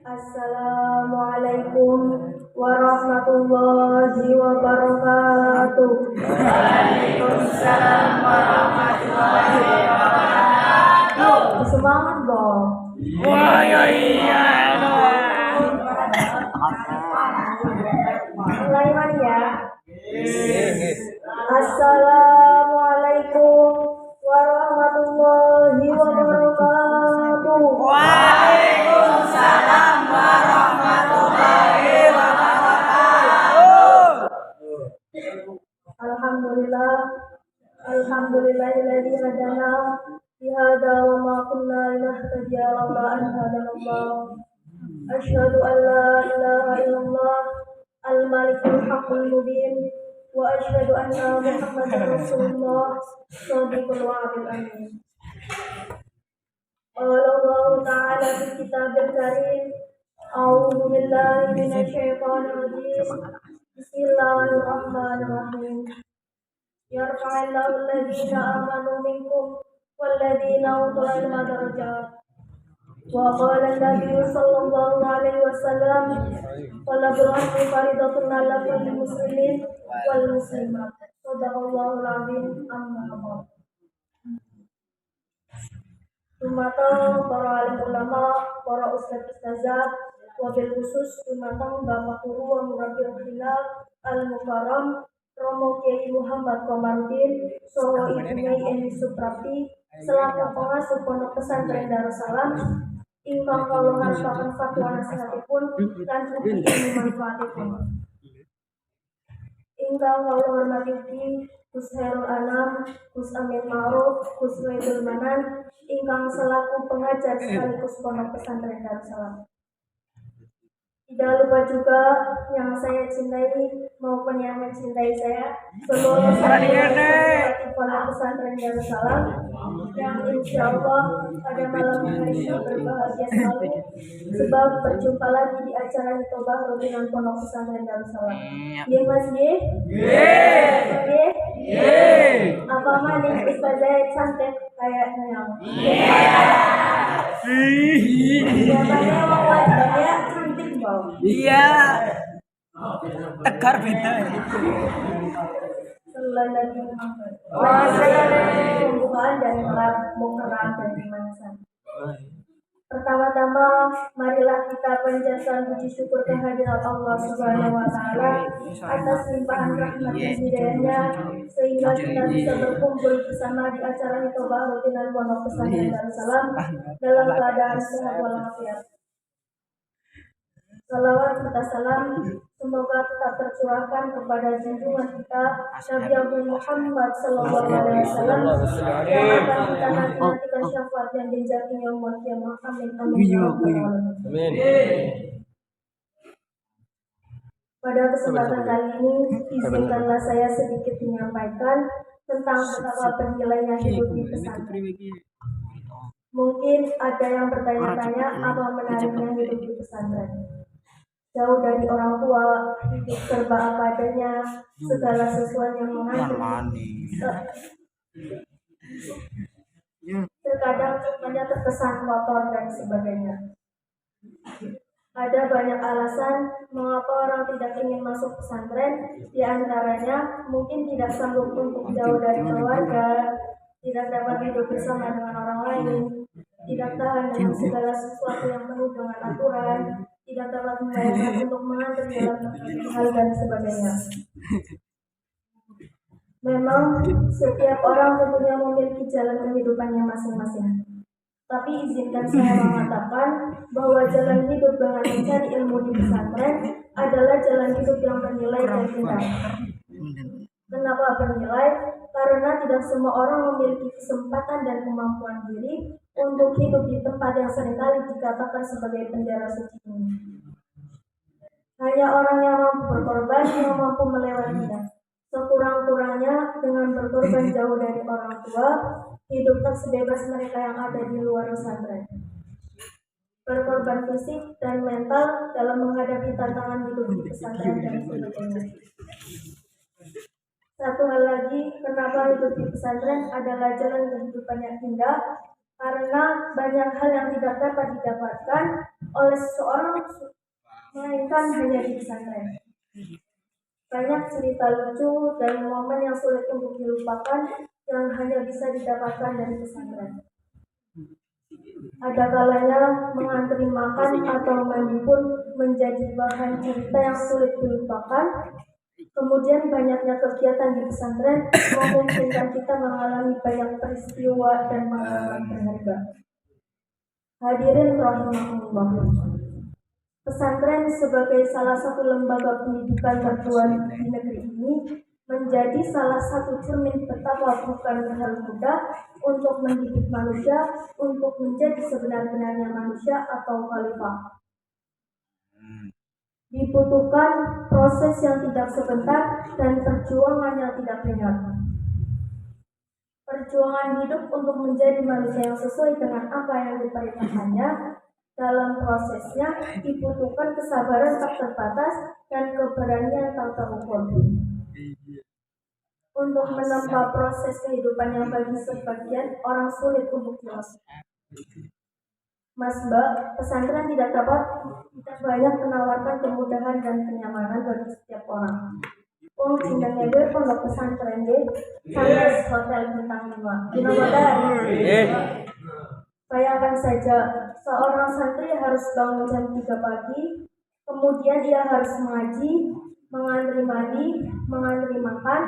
Assalamualaikum warahmatullahi wabarakatuh. Waalaikumsalam warahmatullahi wabarakatuh. Semangat dong. Wah, iya. Mulai ya. Assalamualaikum warahmatullahi wabarakatuh. Waalaikumsalam warahmatullahi wabarakatuh. Alhamdulillahilladzi hadana bihadza wa ma kunna linahtadiya laula an hadanallah. Asyhadu an la ilaha illallah al-malikul haqqul mubin wa asyhadu anna Muhammadar Rasulullah shadiqul wa'dil amin. Qala Allah ta'ala fil kitabil karim. A'udzu billahi minasy syaithanir rajim. Bismillahirrahmanirrahim. Yarfa'illahu alladhina amanu minkum walladzina utul ilma darajat. Wa qala an-nabiy sallallahu alaihi wasallam talabul ilmi faridatun 'ala kulli muslimin wal muslimat. Shadaqallahul 'azim. Amma ba'd. Dumateng para alim ulama, para ustaz-ustazah, wabil khusus dumateng Bapak Guru wa Murabbil Hilal Al-Mukarram Romo Kiai Muhammad Komarudin Soho Ibu Nyai Eni Suprapti selaku pengasuh Pondok Pesantren Darussalam ingkang kawula hartoken fatwa nasihatipun lan ugi ilmu manfaatipun. Ingkang kawula hormati Gus Hairul Anam, Gus Amin Ma'ruf, Gus Waidul Manan, ingkang selaku pengajar sekaligus Pondok Pesantren Darussalam. Tidak lupa juga yang saya cintai maupun yang mencintai saya, seluruh santriwati Pondok Pesantren Darussalam yang insya Allah pada malam hari ini berbahagia selalu, sebab berjumpa lagi di acara Hitobah Rutinan Pondok Pesantren Darussalam. Iya Mas Ye? Ye? Apa mana Ustazah cantik kayaknya? Siapanya mau wajahnya cantik bang? Iya. Tegar beda. Selain pembukaan dan mukeran dan pemanasan. Pertama-tama, marilah kita panjatkan puji syukur kehadirat Allah Subhanahu wa Ta'ala atas limpahan rahmat dan hidayahnya sehingga kita bisa berkumpul bersama di acara Hitobah Rutinan Pondok Pesantren Darussalam dalam keadaan sehat walafiat. Salawat serta salam semoga tetap tercurahkan kepada junjungan kita Nabi Abu Muhammad Sallallahu Alaihi Wasallam yang akan kita nantikan syafaat dan benjamin yaumul qiyamah. Amin amin ya rabbal alamin. Pada kesempatan kali ini izinkanlah saya sedikit menyampaikan tentang betapa bernilainya hidup di pesantren. Mungkin ada yang bertanya-tanya apa menariknya hidup di pesantren. Jauh dari orang tua, hidup serba apa adanya, segala sesuatu yang mengandung. Terkadang hanya terkesan kotor dan sebagainya. Ada banyak alasan mengapa orang tidak ingin masuk pesantren, di antaranya mungkin tidak sanggup untuk jauh dari keluarga, tidak dapat hidup bersama dengan orang lain, tidak tahan dengan segala sesuatu yang penuh dengan aturan, tidak dapat membayangkan untuk mengatur dalam hal dan sebagainya. Memang setiap orang tentunya memiliki jalan kehidupannya masing-masing. Tapi izinkan saya mengatakan bahwa jalan hidup dengan mencari ilmu di pesantren adalah jalan hidup yang bernilai dan indah. Kenapa bernilai? Karena tidak semua orang memiliki kesempatan dan kemampuan diri untuk hidup di tempat yang seringkali dikatakan sebagai penjara suci ini. Hanya orang yang mampu berkorban yang mampu melewatinya. Sekurang-kurangnya dengan berkorban jauh dari orang tua, hidup tak sebebas mereka yang ada di luar pesantren. Berkorban fisik dan mental dalam menghadapi tantangan hidup di pesantren dan sebagainya. Satu hal lagi, kenapa hidup di pesantren adalah jalan kehidupan yang indah, karena banyak hal yang tidak dapat didapatkan oleh seseorang melainkan hanya di pesantren. Banyak cerita lucu dan momen yang sulit untuk dilupakan yang hanya bisa didapatkan dari pesantren. Ada kalanya mengantri makan atau mandi pun menjadi bahan cerita yang sulit dilupakan. Kemudian banyaknya kegiatan di pesantren memungkinkan kita mengalami banyak peristiwa dan pengalaman berharga. Hadirin rahimahullah. Pesantren sebagai salah satu lembaga pendidikan tertua di negeri ini menjadi salah satu cermin betapa bukan hal mudah untuk mendidik manusia untuk menjadi sebenar-benarnya manusia atau khalifah. Dibutuhkan proses yang tidak sebentar dan perjuangan yang tidak ringan. Perjuangan hidup untuk menjadi manusia yang sesuai dengan apa yang diperintahkannya. Dalam prosesnya dibutuhkan kesabaran tak terbatas dan keberanian tak terukur. Untuk menempuh proses kehidupan yang bagi sebagian orang sulit untuk dilakukan. Mas Mbak, pesantren tidak banyak menawarkan kemudahan dan kenyamanan bagi setiap orang. Jenenge pondok pesantren deh, sampai hotel bintang 5. Bayangkan saja, seorang santri harus bangun jam 3 pagi, kemudian ia harus mengaji, mengantri mandi, mengantri makan,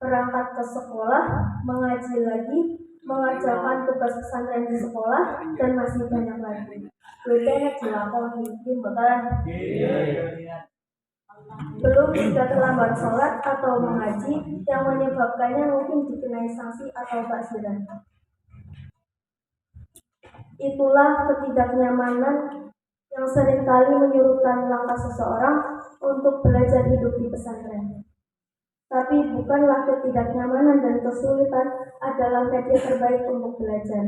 berangkat ke sekolah, mengaji lagi, mengerjakan tugas pesantren di sekolah, dan masih banyak lagi. Bedanya dilakoni, betul. Belum jika terlambat sholat atau mengaji yang menyebabkannya mungkin dikenai sanksi atau taksiran. Itulah ketidaknyamanan yang seringkali menyurutkan langkah seseorang untuk belajar hidup di pesantren. Tapi bukanlah ketidaknyamanan dan kesulitan adalah media terbaik untuk belajar.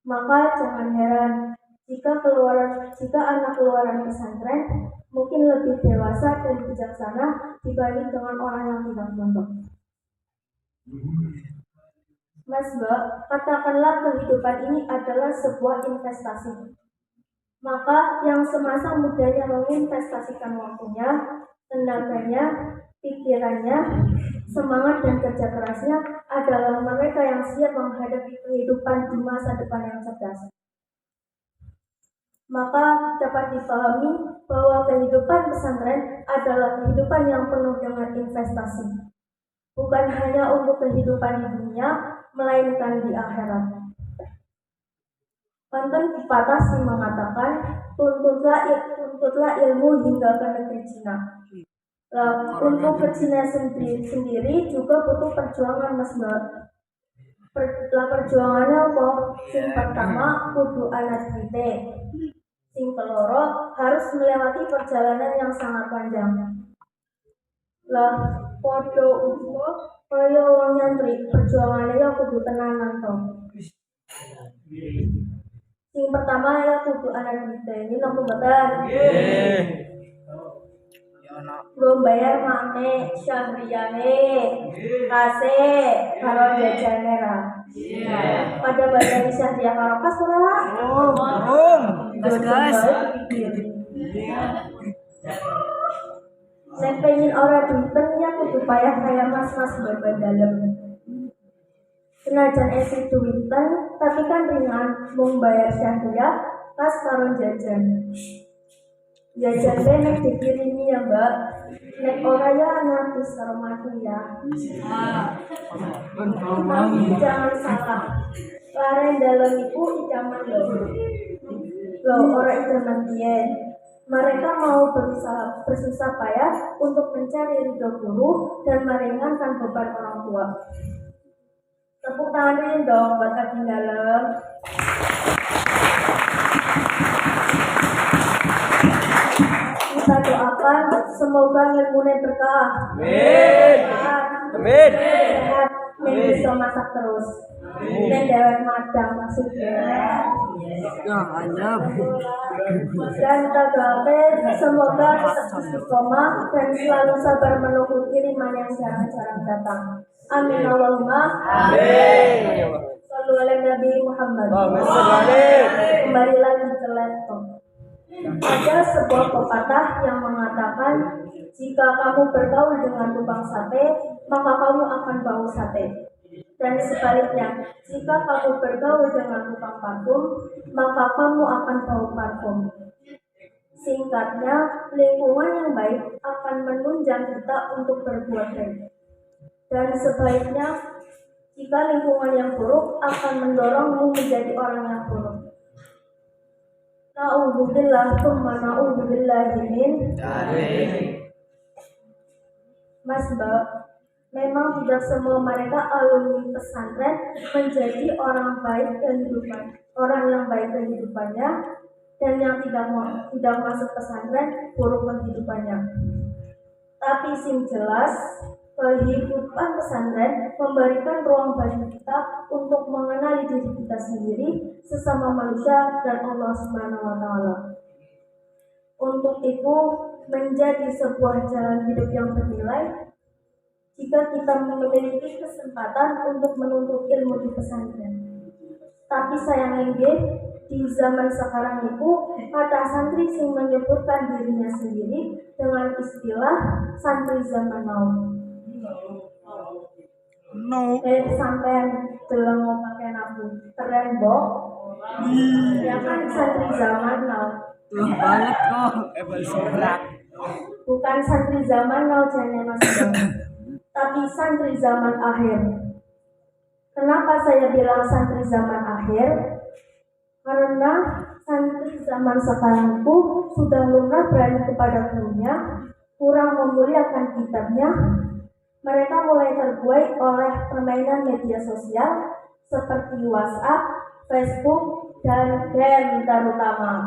Maka jangan heran jika anak keluaran pesantren mungkin lebih dewasa dan bijaksana dibanding dengan orang yang tidak mondok. Mas Mbak, katakanlah kehidupan ini adalah sebuah investasi. Maka yang semasa mudanya menginvestasikan waktunya, tenaganya, pikirannya, semangat dan kerja kerasnya adalah mereka yang siap menghadapi kehidupan di masa depan yang cerdas. Maka dapat dipahami bahwa kehidupan pesantren adalah kehidupan yang penuh dengan investasi. Bukan hanya untuk kehidupan di dunia, melainkan di akhirat. Pantun pepatah sih mengatakan, tuntutlah ilmu hingga ke negeri Cina. Untuk ke Cina sendiri juga butuh perjuangan, Mas Mbak. Perjuangannya kok sing pertama kudu anak kita. Sing keloro harus melewati perjalanan yang sangat panjang. Podo uga kaya wong nyantri, perjuangane ya kudu tenanan to. Sing pertama ya kudu anak kita. Ini nomor betul. Belum bayar makne syahriane, kase, karo jajane ra. Pada bayar syahriah karo kas ora? Gas. Nek pengen ora duitennya kudu payah kaya mas-mas baban dalem. Senajan esi duiten, tapi kan ringan mung bayar syahriah, kas karo jajan. Jajan nek dikirimi ya Mbak. Nek ora ya ngatus karo mati ya. Tapi jangan salah. Laren dalem iku idaman lho. Ora idaman piye. Mereka mau bersusah payah untuk mencari ridho guru dan meringankan beban orang tua. Tepuk tangan dong buat abdi dalem. Kita doakan semoga ilmunya berkah. Amin. Sehat, bisa masak terus. Dan dewek madang maksudnya. Dan tagape semoga tetap istiqomah dan selalu sabar menunggu kiriman yang jarang-jarang datang. Amin Allahumma. Amin. Shallu ala Nabi Muhammad. Kembali lagi ke laptop. Ada sebuah pepatah yang mengatakan, jika kamu bergaul dengan tukang sate, maka kamu akan bau sate. Dan sebaliknya, jika kamu bergaul dengan tukang parfum, maka kamu akan bau parfum. Singkatnya, lingkungan yang baik akan menunjang kita untuk berbuat baik. Dan sebaliknya, jika lingkungan yang buruk akan mendorongmu menjadi orang yang buruk. Na'udzubillah tsumma na'udzubillahi min. Mas Mbak, memang tidak semua mereka alumni pesantren menjadi orang yang baik kehidupannya, dan yang tidak masuk pesantren buruk kehidupannya. Tapi sing jelas, kehidupan pesantren memberikan ruang bagi kita untuk mengenali diri kita sendiri, sesama manusia, dan Allah Subhanahu wa Ta'ala. Untuk itu, menjadi sebuah jalan hidup yang bernilai jika kita memiliki kesempatan untuk menuntut ilmu di pesantren. Tapi sayangnya di zaman sekarang itu kata santri sing menyebutkan dirinya sendiri dengan istilah santri zaman now. Sampai deleng mau pakai nabu keren bok. Ya kan santri zaman now. Banget kok. Bukan santri zaman now jane Mas. Tapi santri zaman akhir. Kenapa saya bilang santri zaman akhir? Karena santri zaman sekarang itu sudah lumrah berani kepada gurunya, kurang memuliakan kitabnya. Mereka mulai terbuai oleh permainan media sosial seperti WhatsApp, Facebook, dan game terutama.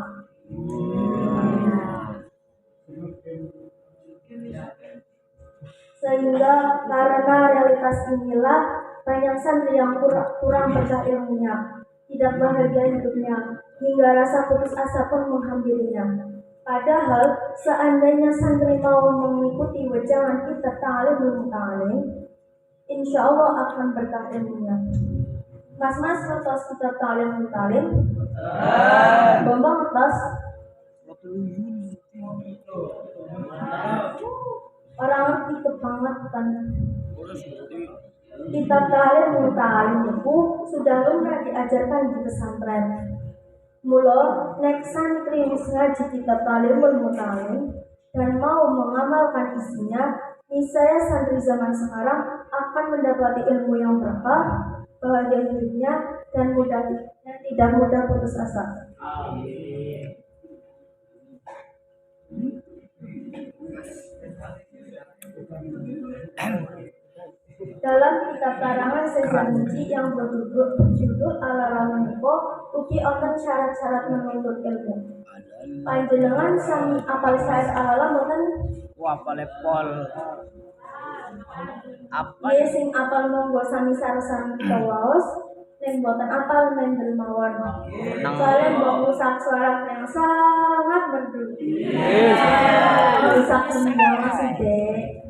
Sehingga karena realitas inilah banyak santri yang kurang berkah ilmunya, tidak bahagia hidupnya, hingga rasa putus asa pun menghampirinya. Padahal seandainya santri mau mengikuti wejangan kita ta'alim ta'alim, insya Allah akan berkah ilmunya. Mas-mas ngertos kita ta'alim ta'alim? Bambang ngertos? Orang ngerti kebangetan. Kitab ta'alim ta'alim itu sudah lumrah diajarkan di pesantren. Mula nek santri wis ngaji kitab ta'alimul muta'alim dan mau mengamalkan isinya, niscaya santri zaman sekarang akan mendapati ilmu yang berkah, bahagia hidupnya, dan tidak mudah putus asa. Amin. Dalam kitab karangan Sejanji yang berjudul Al-Ramun Niko, ugi onten syarat-syarat menuntut ilmu. Panjenengan sami apal syair alalam boten? Wah, palepol. Apa? Ye sing apal monggo sami sarasan kawaos, ning boten apal mendel mawon. Kalian mbok usak suara yang sangat merdu. Usak mendengar masih dek.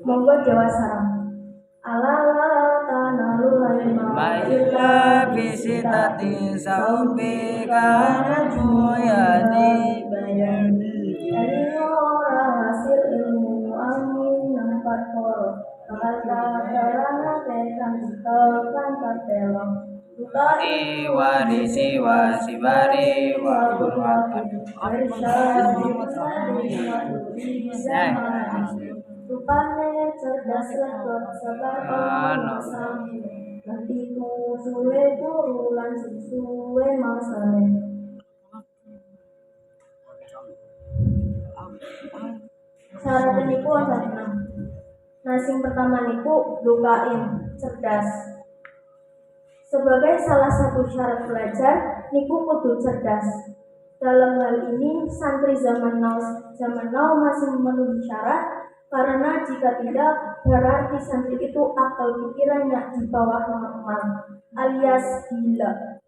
Monggo Jawa sarang. Alala tanalul ilma illa bisitati saubi kana juyadi bayani. Dari orang hasil ilmu amin nampak koro. Kata terang tekan tekan tertelong. Bukti warisi wasibari wa kurwati. Rupanya cerdas lekot sabar sami. Nantiku suwe turulan suwe masane. Syarat niku wonten 6. Nah, sing pertama niku lukain cerdas. Sebagai salah satu syarat belajar niku kudu cerdas. Dalam hal ini santri zaman now masih memenuhi syarat, karena jika tidak berarti santri itu akal pikirannya di bawah normal alias gila,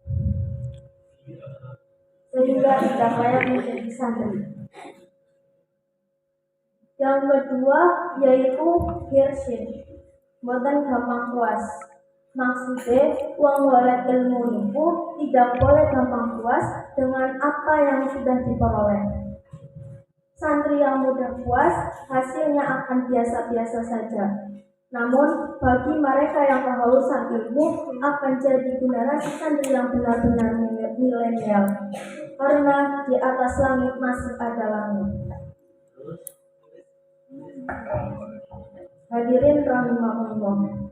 sehingga tidak layak menjadi santri. Yang kedua yaitu hirsin, boten gampang puas. Maksudnya, wong golek ilmu itu tidak boleh gampang puas dengan apa yang sudah diperoleh. Santri yang mudah puas, hasilnya akan biasa-biasa saja. Namun, bagi mereka yang kehausan ilmu, akan jadi generasi santri yang benar-benar milenial. Karena di atas langit masih ada langit. Hadirin rahimahullah.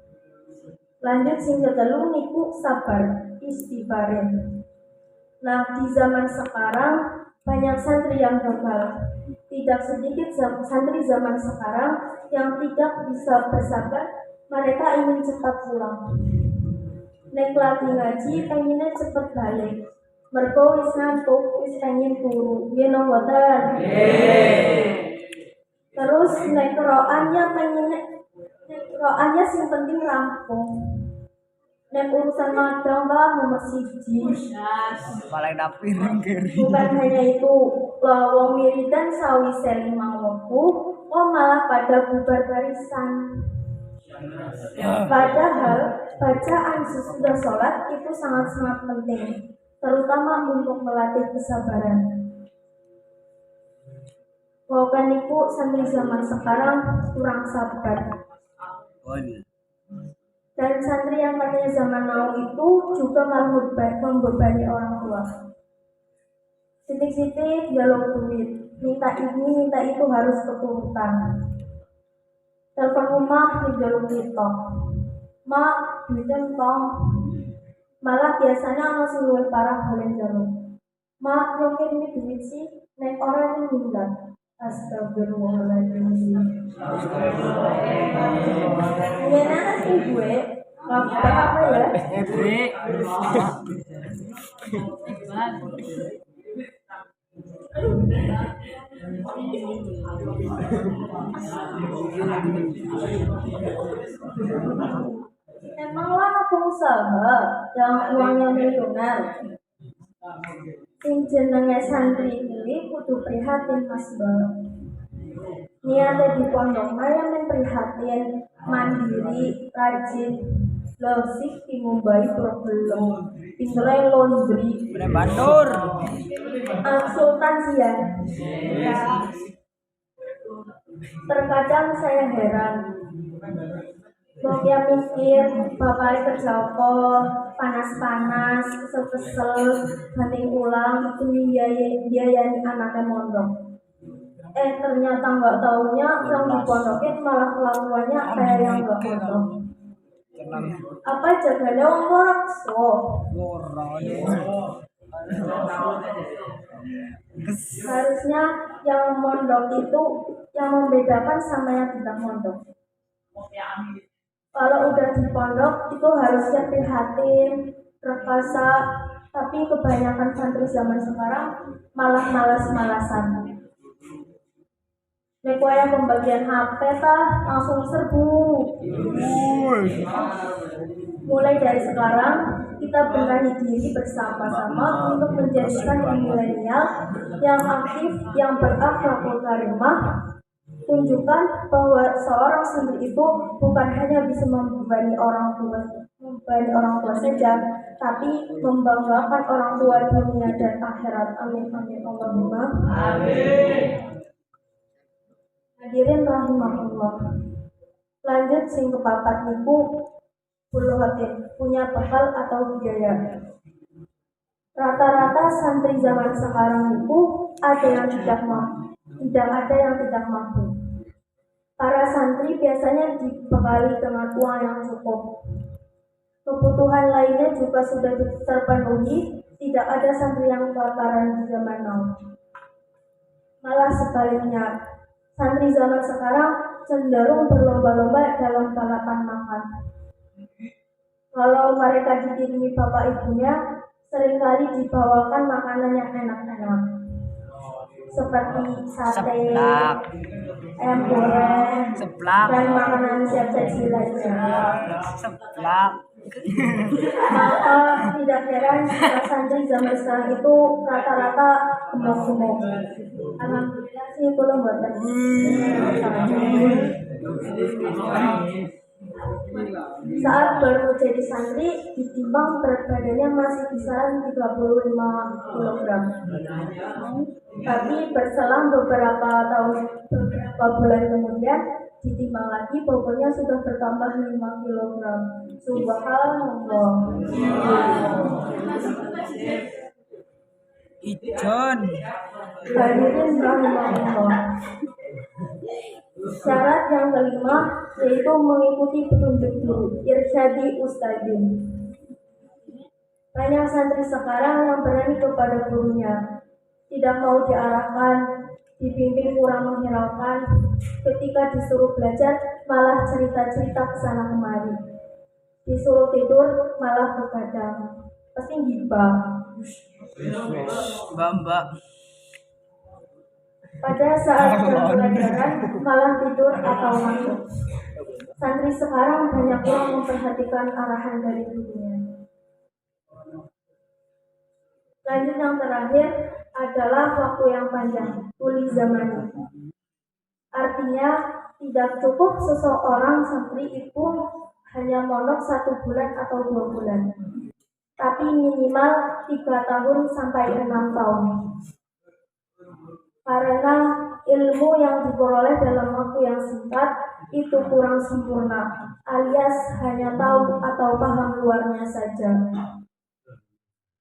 Lanjut sing ketelu niku sabar, istibarin. Nah, di zaman sekarang banyak santri yang gagal. Tidak sedikit santri zaman sekarang yang tidak bisa bersabar, mereka ingin cepat pulang. Nek lagi ngaji pengennya cepat balik. Mergo wis ngantuk, wis pengen turu. Nggih napa mboten? Terus nek roannya pengennya sing penting rampung. Nek urusan madang nomor siji. Paling dapir kiri. Bukan hanya itu, wong wiridan sawise 5 waktu, malah pada bubar barisan. Padahal bacaan sesudah sholat itu sangat-sangat penting, terutama untuk melatih kesabaran. Bukan itu santri zaman sekarang kurang sabar. Dan santri yang katanya zaman now itu juga malah membebani orang tua. Sitik-sitik jalur duit, minta ini, minta itu harus keturutan. Telepon rumah di jalur TikTok. Mak, duitnya tong. Malah biasanya ono sing luwih parah boleh jalur. Mak, nyokir ini duit sih, nek orang yang meninggal. Astagfirullahaladzim. Gimana sih gue? Apa ya? Emanglah pengusaha yang uangnya miliuner. Sing jenenge santri ini kudu prihatin Mas Bang. Niate di pondok maya men prihatin, mandiri, rajin, losik dimumbai problem, pintere laundry, Bandur. Sultan. Terkadang saya heran. Dia mikir bapaknya kerja apa, panas-panas, kesel-kesel, banting ulang, biayain anaknya mondok. Ternyata nggak taunya yang dipondokin malah kelakuannya kayak yang nggak mondok. Apa jaganya orang so? Harusnya yang mondok itu yang membedakan sama yang tidak mondok. Kalau udah di pondok itu harusnya prihatin, rekasa, tapi kebanyakan santri zaman sekarang malah malas-malasan. Nek wayah pembagian HP langsung serbu. Mulai dari sekarang kita benahi diri bersama-sama untuk menjadikan milenial yang aktif, yang berakhlakul karimah. Tunjukkan bahwa seorang santri itu bukan hanya bisa membebani orang tua saja, tapi membanggakan orang tua dunia dan akhirat. Amin amin Allahumma amin. Hadirin rahimahullah. Lanjut sing kepapat niku puluhatin punya bekal atau biaya. Rata-rata santri zaman sekarang itu ada yang tidak mampu, tidak ada yang tidak mampu. Para santri biasanya dibekali dengan uang yang cukup. Kebutuhan lainnya juga sudah terpenuhi, tidak ada santri yang kelaparan di zaman now. Malah sebaliknya, santri zaman sekarang cenderung berlomba-lomba dalam balapan makan. Kalau mereka dikirim bapak ibunya, seringkali dibawakan makanan yang enak-enak, seperti sate, ayam goreng, dan makanan siap saji lainnya. Maka tidak heran jika santri zaman sekarang itu rata-rata gemuk-gemuk. Alhamdulillah sih belum buatan. Saat baru jadi santri, ditimbang berat badannya masih kisaran 35 kg. Tapi berselang beberapa bulan kemudian, ditimbang lagi, bobotnya sudah bertambah 5 kg. Subhanallah. Ijon. Hadirin rahimahullah. Syarat yang kelima yaitu mengikuti petunjuk guru, irsyadi ustadzin. Banyak santri sekarang yang berani kepada gurunya, tidak mau diarahkan, dibimbing kurang menghiraukan. Ketika disuruh belajar malah cerita-cerita kesana kemari, disuruh tidur malah begadang, pasti gibah. Bamba. Pada saat jam pelajaran malah tidur atau masuk. Santri sekarang banyak yang memperhatikan arahan dari gurunya. Lanjut yang terakhir adalah waktu yang panjang, tuli zaman. Artinya tidak cukup seseorang santri itu hanya mondok 1 bulan atau 2 bulan, tapi minimal 3 tahun sampai 6 tahun. Karena ilmu yang diperoleh dalam waktu yang singkat itu kurang sempurna, alias hanya tahu atau paham luarnya saja.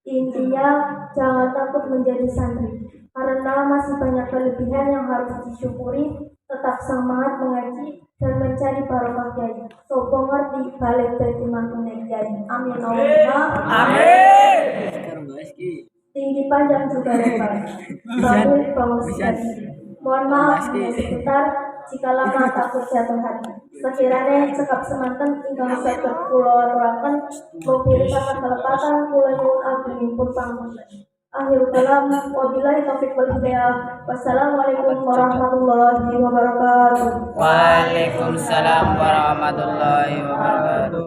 Intinya, jangan takut menjadi santri, karena masih banyak kelebihan yang harus disyukuri. Tetap semangat mengaji dan mencari barokah kiai. Sopo ngerti balik dari mantune kiai. Amin Allahumma Amin. tinggi panjang juga lebar. Bagus bangun sekali. Mohon maaf sebentar jika lama takut jatuh hati. Sekiranya cekap semanten ingkang saged kula aturaken mugi kata kelepatan kula nyuwun agungipun pangapunten. Akhirul kalam wabillahi taufiq wal hidayah. Wassalamualaikum warahmatullahi wabarakatuh. Waalaikumsalam warahmatullahi wabarakatuh.